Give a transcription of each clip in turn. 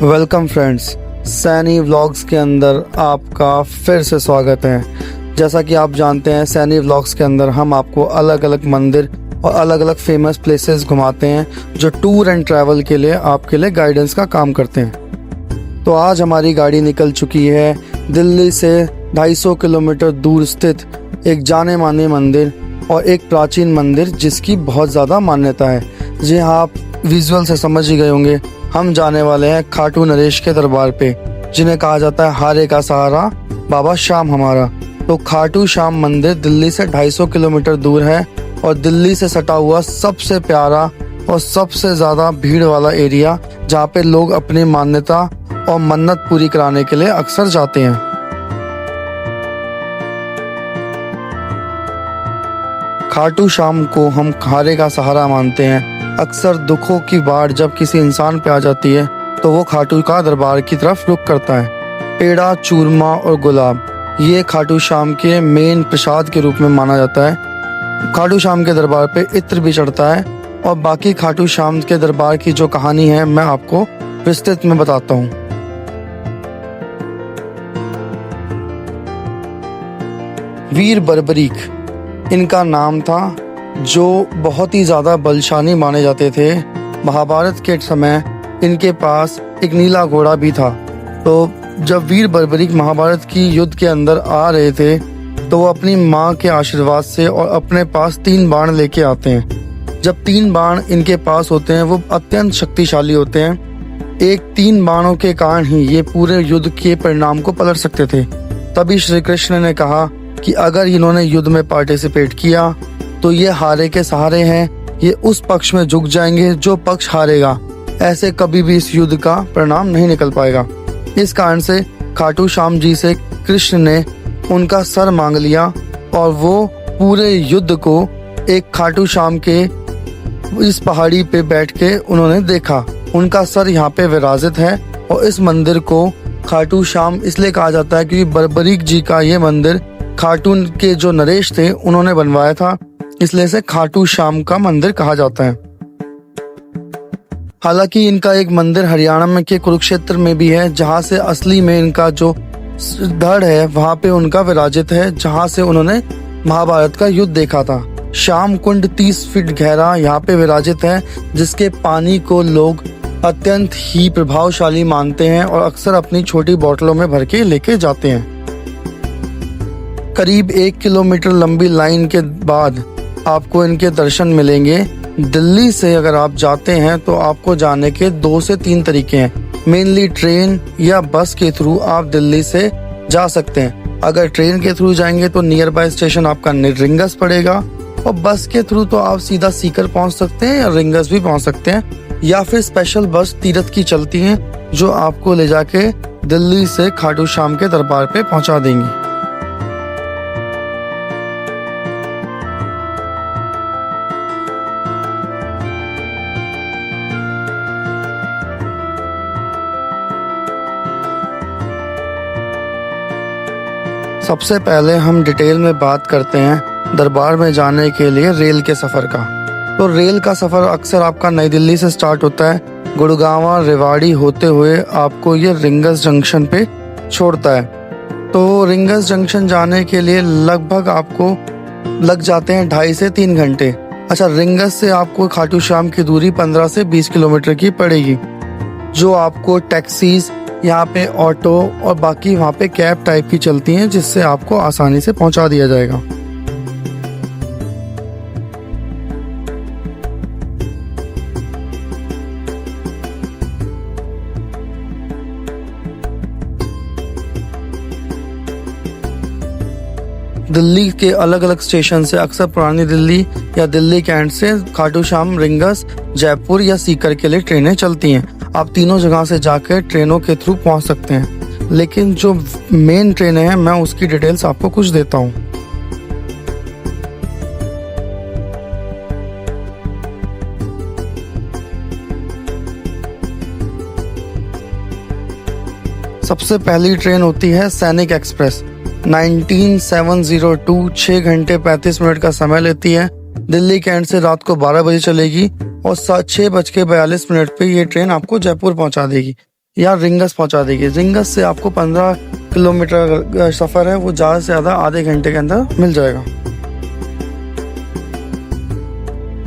Welcome friends, Saini vlogs के अंदर आपका फिर से स्वागत है। जैसा कि आप जानते हैं, सैनी व्लॉग्स के अंदर हम आपको अलग अलग मंदिर और अलग अलग फेमस प्लेसेस घुमाते हैं जो टूर एंड ट्रैवल के लिए आपके लिए गाइडेंस का काम करते हैं। तो आज हमारी गाड़ी निकल चुकी है दिल्ली से 250 किलोमीटर दूर स्थित एक जाने माने मंदिर और एक प्राचीन मंदिर जिसकी बहुत ज़्यादा मान्यता है। जी हाँ, आप विजुअल से समझ ही गए होंगे, हम जाने वाले हैं खाटू नरेश के दरबार पे, जिन्हें कहा जाता है हारे का सहारा बाबा श्याम हमारा। तो खाटू श्याम मंदिर दिल्ली से 250 किलोमीटर दूर है और दिल्ली से सटा हुआ सबसे प्यारा और सबसे ज़्यादा भीड़ वाला एरिया, जहाँ पे लोग अपनी मान्यता और मन्नत पूरी कराने के लिए अक्सर जाते हैं। खाटू श्याम को हम हारे का सहारा मानते हैं। अक्सर दुखों की बाढ़ जब किसी इंसान पे आ जाती है तो वो खाटू का दरबार की तरफ रुख करता है। पेड़ा, चूरमा और गुलाब ये खाटू श्याम के मेन प्रसाद के रूप में माना जाता है। खाटू श्याम के दरबार पे इत्र भी चढ़ता है और बाकी खाटू श्याम के दरबार की जो कहानी है मैं आपको विस्तृत में बताता हूँ। वीर बर्बरीक इनका नाम था, जो बहुत ही ज़्यादा बलशाली माने जाते थे। महाभारत के समय इनके पास एक नीला घोड़ा भी था। तो जब वीर बर्बरीक महाभारत की युद्ध के अंदर आ रहे थे तो वो अपनी माँ के आशीर्वाद से और अपने पास 3 बाण लेके आते हैं। जब 3 बाण इनके पास होते हैं वो अत्यंत शक्तिशाली होते हैं। एक 3 बाणों के कारण ही ये पूरे युद्ध के परिणाम को पलट सकते थे। तभी श्री कृष्ण ने कहा कि अगर इन्होंने युद्ध में पार्टिसिपेट किया तो ये हारे के सहारे हैं, ये उस पक्ष में झुक जाएंगे जो पक्ष हारेगा। ऐसे कभी भी इस युद्ध का परिणाम नहीं निकल पाएगा। इस कारण से खाटू श्याम जी से कृष्ण ने उनका सर मांग लिया और वो पूरे युद्ध को एक खाटू श्याम के इस पहाड़ी पे बैठ के उन्होंने देखा। उनका सर यहाँ पे विराजित है और इस मंदिर को खाटू श्याम इसलिए कहा जाता है क्योंकि बर्बरीक जी का ये मंदिर खाटू के जो नरेश थे उन्होंने बनवाया था, इसलिए से खाटू श्याम का मंदिर कहा जाता है। हालांकि इनका एक मंदिर हरियाणा में के कुरुक्षेत्र में भी है, जहां से असली में इनका जो धड़ है वहां पे उनका विराजित है, जहां से उन्होंने महाभारत का युद्ध देखा था। श्याम कुंड 30 फीट गहरा यहाँ पे विराजित है, जिसके पानी को लोग अत्यंत ही प्रभावशाली मानते हैं और अक्सर अपनी छोटी बोतलों में भर के लेके जाते हैं। करीब 1 किलोमीटर लंबी लाइन के बाद आपको इनके दर्शन मिलेंगे। दिल्ली से अगर आप जाते हैं तो आपको जाने के 2 से 3 तरीके हैं। मेनली ट्रेन या बस के थ्रू आप दिल्ली से जा सकते हैं। अगर ट्रेन के थ्रू जाएंगे तो नियर बाय स्टेशन आपका रिंगस पड़ेगा और बस के थ्रू तो आप सीधा सीकर पहुंच सकते हैं या रिंगस भी पहुंच सकते हैं, या फिर स्पेशल बस तीरथ की चलती हैं जो आपको ले जाके दिल्ली से खाटू श्याम के दरबार पे पहुंचा देंगी। सबसे पहले हम डिटेल में बात करते हैं दरबार में जाने के लिए रेल के सफ़र का। तो रेल का सफ़र अक्सर आपका नई दिल्ली से स्टार्ट होता है, गुड़गांव रेवाड़ी होते हुए आपको ये रिंगस जंक्शन पे छोड़ता है। तो रिंगस जंक्शन जाने के लिए लगभग आपको लग जाते हैं 2.5 से 3 घंटे। अच्छा, रिंगस से आपको खाटू श्याम की दूरी 15 से 20 किलोमीटर की पड़ेगी, जो आपको टैक्सीज यहाँ पे ऑटो और बाकी वहाँ पे कैब टाइप की चलती हैं, जिससे आपको आसानी से पहुँचा दिया जाएगा। दिल्ली के अलग अलग स्टेशन से अक्सर पुरानी दिल्ली या दिल्ली कैंट से खाटू श्याम, रिंगस, जयपुर या सीकर के लिए ट्रेनें चलती हैं। आप तीनों जगह से जाकर ट्रेनों के थ्रू पहुंच सकते हैं, लेकिन जो मेन ट्रेनें हैं मैं उसकी डिटेल्स आपको कुछ देता हूं। सबसे पहली ट्रेन होती है सैनिक एक्सप्रेस 19702, 6 घंटे 35 मिनट का समय लेती है। दिल्ली कैंट से रात को 12 बजे चलेगी और 6:42 पे ये ट्रेन आपको जयपुर पहुंचा देगी। या रिंगस पहुंचा देगी। रिंगस से आपको 15 किलोमीटर सफ़र है, वो ज़्यादा से ज़्यादा आधे घंटे के अंदर मिल जाएगा।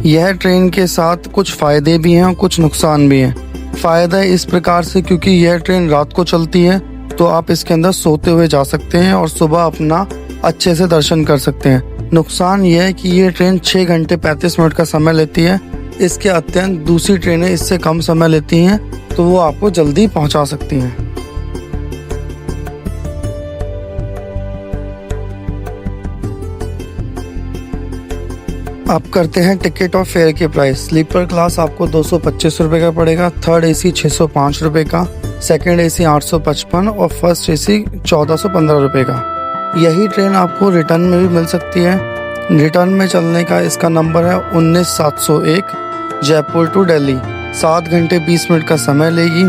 यह ट्रेन के साथ कुछ फ़ायदे भी हैं और कुछ नुकसान भी हैं। फ़ायदा इस प्रकार से, क्योंकि यह ट्रेन रात को चलती है तो आप इसके अंदर सोते हुए जा सकते हैं और सुबह अपना अच्छे से दर्शन कर सकते हैं। नुकसान यह है कि ये ट्रेन 6 घंटे 35 मिनट का समय लेती है। इसके अत्यंत दूसरी ट्रेनें इससे कम समय लेती हैं, तो वो आपको जल्दी पहुंचा सकती हैं। अब करते हैं टिकट और फेयर के प्राइस। स्लीपर क्लास आपको 225 रुपये का पड़ेगा, थर्ड एसी 605 रुपये का, सेकंड एसी 855 और फर्स्ट एसी 1415 रुपये का। यही ट्रेन आपको रिटर्न में भी मिल सकती है। रिटर्न में चलने का इसका नंबर है 19701, जयपुर टू दिल्ली। 7 घंटे 20 मिनट का समय लेगी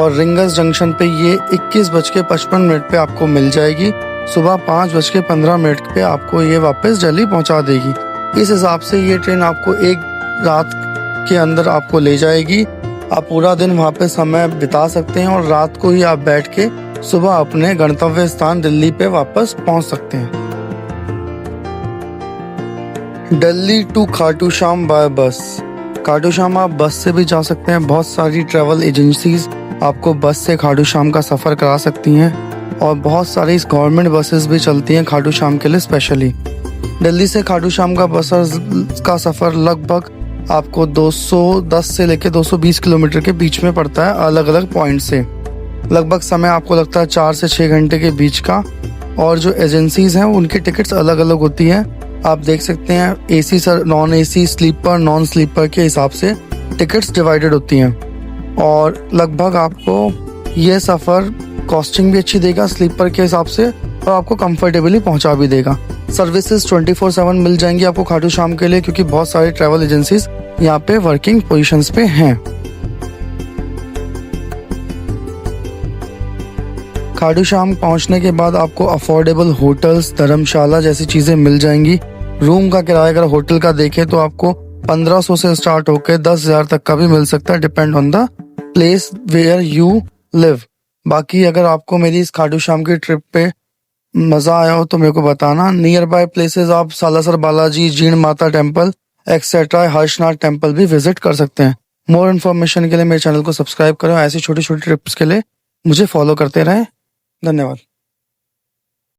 और रिंगस जंक्शन पे ये 21:55 पे आपको मिल जाएगी। सुबह 5:15 पे आपको ये वापस दिल्ली पहुंचा देगी। इस हिसाब से ये ट्रेन आपको एक रात के अंदर आपको ले जाएगी। आप पूरा दिन वहाँ पे समय बिता सकते हैं और रात को ही आप बैठ के सुबह अपने गंतव्य स्थान दिल्ली पे वापस पहुँच सकते हैं। दिल्ली टू खाटू श्याम बाय बस। खाटू श्याम आप बस से भी जा सकते हैं। बहुत सारी ट्रैवल एजेंसीज आपको बस से खाटू श्याम का सफ़र करा सकती हैं और बहुत सारी गवर्नमेंट बसेस भी चलती हैं खाटू श्याम के लिए स्पेशली। दिल्ली से खाटू श्याम का बस का सफ़र लगभग आपको 210 से लेकर 220 किलोमीटर के बीच में पड़ता है, अलग अलग पॉइंट से। लगभग समय आपको लगता है 4 से 6 घंटे के बीच का। और जो एजेंसीज हैं उनकी टिकट्स अलग अलग होती हैं। आप देख सकते हैं AC sir, non AC, sleeper, non sleeper के हिसाब से टिकट्स डिवाइडेड होती हैं। और लगभग आपको ये सफ़र कॉस्टिंग भी अच्छी देगा स्लीपर के हिसाब से और आपको कंफर्टेबली पहुंचा भी देगा। सर्विसेज 24/7 मिल जाएंगी आपको खाटू श्याम के लिए, क्योंकि बहुत सारी ट्रैवल एजेंसीज यहाँ पे वर्किंग पोजीशंस पे हैं। खाटू श्याम पहुँचने के बाद आपको अफोर्डेबल होटल्स, धर्मशाला जैसी चीज़ें मिल जाएंगी। रूम का किराया अगर होटल का देखें तो आपको 1500 से स्टार्ट होकर 10,000 तक का भी मिल सकता है, depend on the place where you live. बाकी अगर आपको मेरी इस खाटू श्याम की ट्रिप पे मज़ा आया हो तो मेरे को बताना। नियर बाय प्लेसेस आप Salasar Balaji, Jeen Mata temple etcetera, Harshnath temple भी विजिट कर सकते हैं। मोर इन्फॉर्मेशन के लिए मेरे चैनल को सब्सक्राइब करो। ऐसी छोटी छोटी ट्रिप्स के लिए मुझे फॉलो करते रहें। धन्यवाद।